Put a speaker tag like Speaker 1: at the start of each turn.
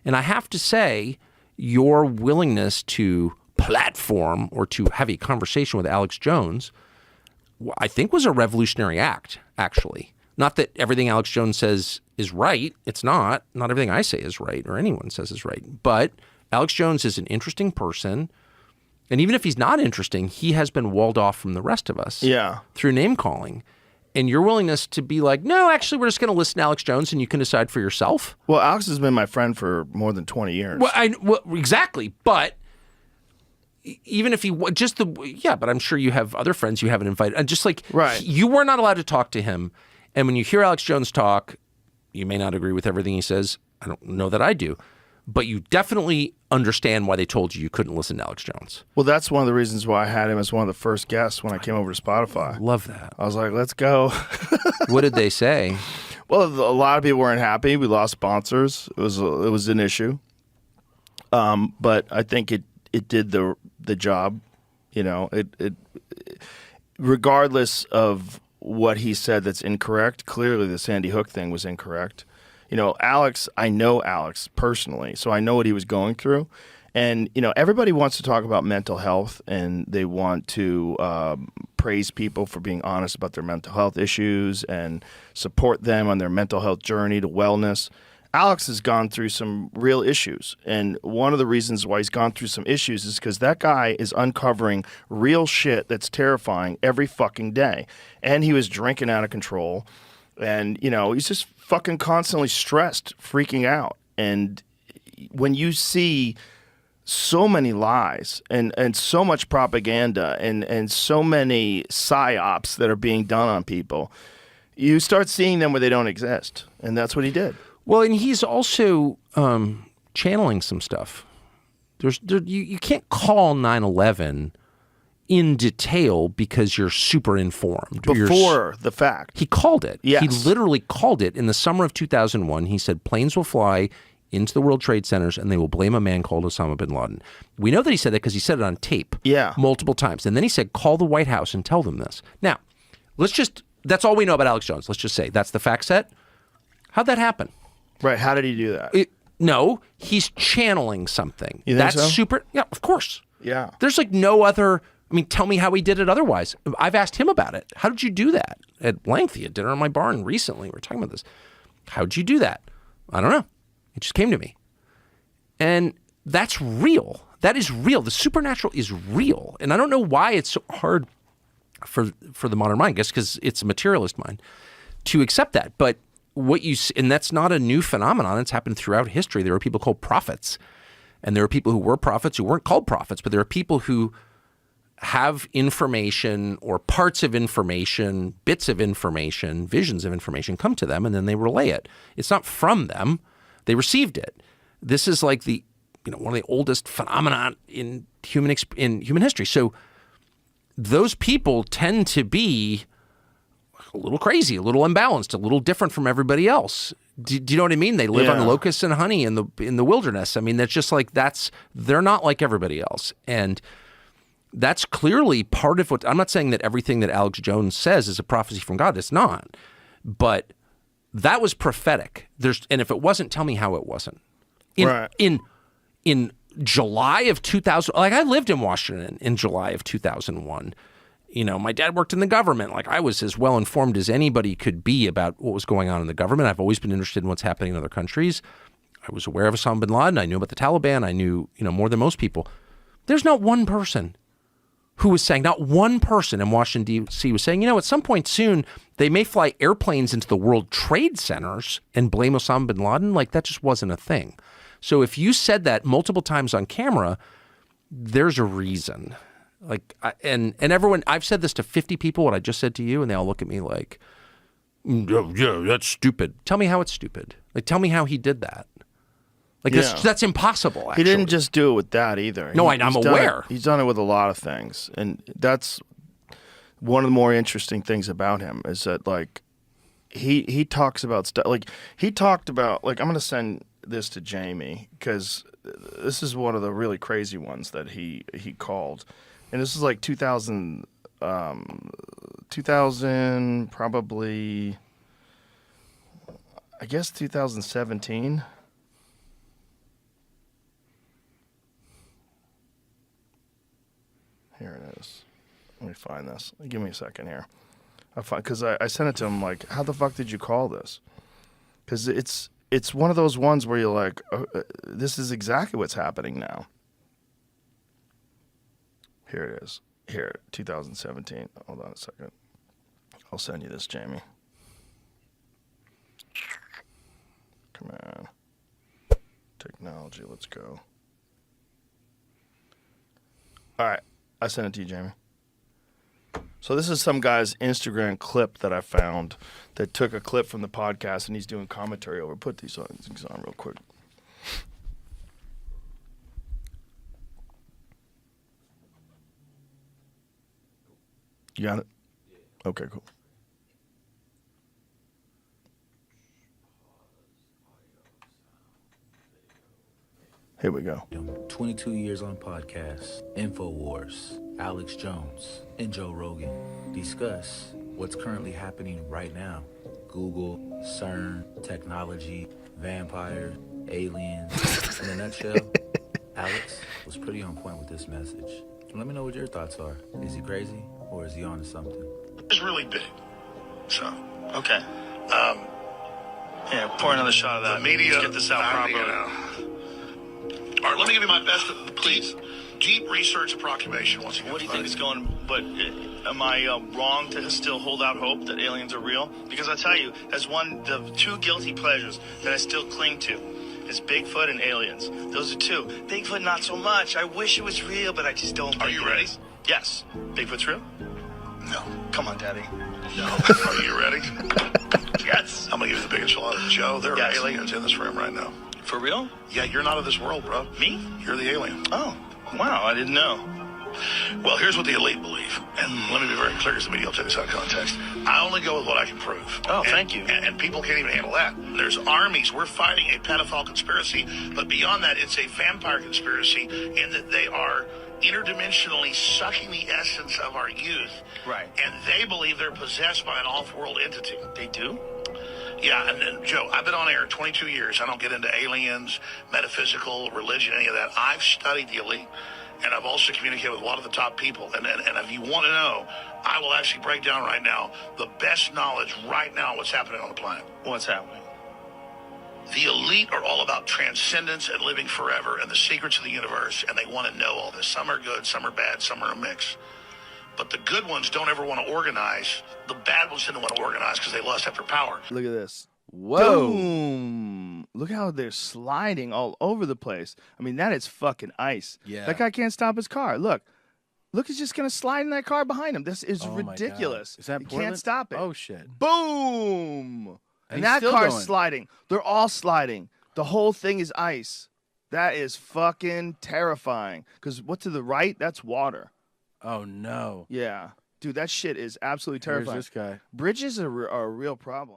Speaker 1: And I have to say, your willingness to platform or to have a conversation with Alex Jones, I think was a revolutionary act, actually. Not that everything Alex Jones says is right. It's not. Not everything I say is right or anyone says is right. But Alex Jones is an interesting person. And even if he's not interesting, he has been walled off from the rest of us through name calling. And your willingness to be like, no, actually, we're just going to listen to Alex Jones and you can decide for yourself.
Speaker 2: Well, Alex has been my friend for more than 20 years.
Speaker 1: Well, exactly. But even if he but I'm sure you have other friends you haven't invited. And just like, you were not allowed to talk to him. And when you hear Alex Jones talk, you may not agree with everything he says. I don't know that I do. But you definitely understand why they told you couldn't listen to Alex Jones.
Speaker 2: Well, that's one of the reasons why I had him as one of the first guests when I came over to Spotify.
Speaker 1: Love that.
Speaker 2: I was like, let's go.
Speaker 1: What did they say?
Speaker 2: Well, a lot of people weren't happy. We lost sponsors. It was an issue. But I think it did the job. You know, it regardless of what he said that's incorrect. Clearly, the Sandy Hook thing was incorrect. You know, Alex, I know Alex personally, so I know what he was going through. And, you know, everybody wants to talk about mental health and they want to praise people for being honest about their mental health issues and support them on their mental health journey to wellness. Alex has gone through some real issues. And one of the reasons why he's gone through some issues is because that guy is uncovering real shit that's terrifying every fucking day. And he was drinking out of control. And, you know, he's just fucking constantly stressed, freaking out. And when you see so many lies and so much propaganda and so many psyops that are being done on people, you start seeing them where they don't exist. And that's what he did.
Speaker 1: Well, and he's also channeling some stuff. You can't call 9/11 in detail because you're super informed.
Speaker 2: Before the fact.
Speaker 1: He called it.
Speaker 2: Yes.
Speaker 1: He literally called it. In the summer of 2001, he said planes will fly into the World Trade Centers and they will blame a man called Osama bin Laden. We know that he said that because he said it on tape multiple times. And then he said, call the White House and tell them this. Now, that's all we know about Alex Jones. Let's just say that's the fact set. How'd that happen?
Speaker 2: Right. How did he do that?
Speaker 1: No, he's channeling something.
Speaker 2: You think
Speaker 1: That's
Speaker 2: so?
Speaker 1: super. Yeah, of course.
Speaker 2: Yeah.
Speaker 1: There's like no other. I mean, tell me how he did it otherwise. I've asked him about it. How did you do that? At length, he had dinner in my barn recently. We were talking about this. How'd you do that? I don't know. It just came to me. And that's real. That is real. The supernatural is real. And I don't know why it's so hard for the modern mind, I guess because it's a materialist mind, to accept that. But and that's not a new phenomenon. It's happened throughout history. There are people called prophets. And there are people who were prophets who weren't called prophets, but there are people who have information or parts of information, bits of information, visions of information come to them, and then they relay it. It's not from them. They received it. This is like one of the oldest phenomena in human history. So those people tend to be a little crazy, a little imbalanced, a little different from everybody else. Do you know what I mean? They live on locusts and honey in the wilderness. I mean, that's just like they're not like everybody else. And that's clearly part of what, I'm not saying that everything that Alex Jones says is a prophecy from God. It's not. But that was prophetic. And if it wasn't, tell me how it wasn't. In July of 2000, like I lived in Washington in July of 2001. You know, my dad worked in the government. Like I was as well informed as anybody could be about what was going on in the government. I've always been interested in what's happening in other countries. I was aware of Osama bin Laden. I knew about the Taliban. I knew, more than most people. There's not one person who was saying, not one person in Washington, D.C. was saying, at some point soon, they may fly airplanes into the World Trade Centers and blame Osama bin Laden. Like that just wasn't a thing. So if you said that multiple times on camera, there's a reason. Like, and everyone, I've said this to 50 people, what I just said to you, and they all look at me like, yeah, that's stupid. Tell me how it's stupid. Like, tell me how he did that. Like, that's impossible, actually.
Speaker 2: He didn't just do it with that either.
Speaker 1: No, I'm aware.
Speaker 2: He's done it with a lot of things. And that's one of the more interesting things about him is that, like, he talks about stuff. Like, he talked about, like, I'm going to send this to Jamie because this is one of the really crazy ones that he called. And this is like 2000 probably, I guess 2017. Here it is. Let me find this. Give me a second here. Because I sent it to him like, how the fuck did you call this? Because it's one of those ones where you're like, this is exactly what's happening now. Here it is. Here, 2017. Hold on a second. I'll send you this, Jamie. Come on. Technology, let's go. All right. I sent it to you, Jamie. So this is some guy's Instagram clip that I found that took a clip from the podcast, and he's doing commentary over. Put these on real quick. You got it? Okay, cool. Here we go.
Speaker 3: 22 years on podcasts, InfoWars, Alex Jones, and Joe Rogan discuss what's currently happening right now. Google, CERN, technology, vampires, aliens. In a nutshell, Alex was pretty on point with this message. Let me know what your thoughts are. Is he crazy or is he on to something?
Speaker 4: It's really big. So,
Speaker 2: Okay. Yeah, pour another shot of that.
Speaker 4: the media.
Speaker 2: Let's get this out properly.
Speaker 4: All right, let me give you my best, please. Deep research approximation once again.
Speaker 2: What do you think is going? But am I wrong to still hold out hope that aliens are real? Because I tell you, as the two guilty pleasures that I still cling to is Bigfoot and aliens. Those are two. Bigfoot, not so much. I wish it was real, but I just don't.
Speaker 4: Are you ready?
Speaker 2: Yes. Bigfoot's real.
Speaker 4: No.
Speaker 2: Come on, Daddy.
Speaker 4: No. Are you ready?
Speaker 2: Yes.
Speaker 4: I'm going to give you the big enchilada. Joe, there are
Speaker 2: Yes.
Speaker 4: aliens in this room right now.
Speaker 2: For real?
Speaker 4: Yeah, you're not of this world, bro.
Speaker 2: Me?
Speaker 4: You're the alien.
Speaker 2: Oh, wow. I didn't know.
Speaker 4: Well, here's what the elite believe. And let me be very clear because the media will take this out of context. I only go with what I can prove.
Speaker 2: Oh,
Speaker 4: And-
Speaker 2: thank you.
Speaker 4: And people can't even handle that. There's armies. We're fighting a pedophile conspiracy. But beyond that, it's a vampire conspiracy in that they are interdimensionally sucking the essence of our youth.
Speaker 2: Right.
Speaker 4: And they believe they're possessed by an off-world entity.
Speaker 2: They do?
Speaker 4: Yeah, and then, Joe, I've been on air 22 years. I don't get into aliens, metaphysical, religion, any of that. I've studied the elite, and I've also communicated with a lot of the top people. And if you want to know, I will actually break down right now the best knowledge right now on what's happening on the planet.
Speaker 2: What's happening?
Speaker 4: The elite are all about transcendence and living forever and the secrets of the universe, and they want to know all this. Some are good, some are bad, some are a mix. But the good ones don't ever want to organize. The bad ones didn't want to organize because they lust after power.
Speaker 2: Look at this.
Speaker 1: Whoa.
Speaker 2: Boom. Look how they're sliding all over the place. I mean, that is fucking ice.
Speaker 1: Yeah.
Speaker 2: That guy can't stop his car. Look, he's just going to slide in that car behind him. This is
Speaker 1: Oh my God.
Speaker 2: ridiculous.
Speaker 1: Is that
Speaker 2: You
Speaker 1: Portland?
Speaker 2: can't stop it.
Speaker 1: Oh, shit.
Speaker 2: Boom. And
Speaker 1: he's
Speaker 2: that
Speaker 1: still
Speaker 2: car's
Speaker 1: going.
Speaker 2: sliding. They're all sliding. The whole thing is ice. That is fucking terrifying. Because what to the right, that's water.
Speaker 1: Oh, no.
Speaker 2: Yeah. Dude, that shit is absolutely
Speaker 1: Here's
Speaker 2: terrifying.
Speaker 1: this guy.
Speaker 2: Bridges are a real problem.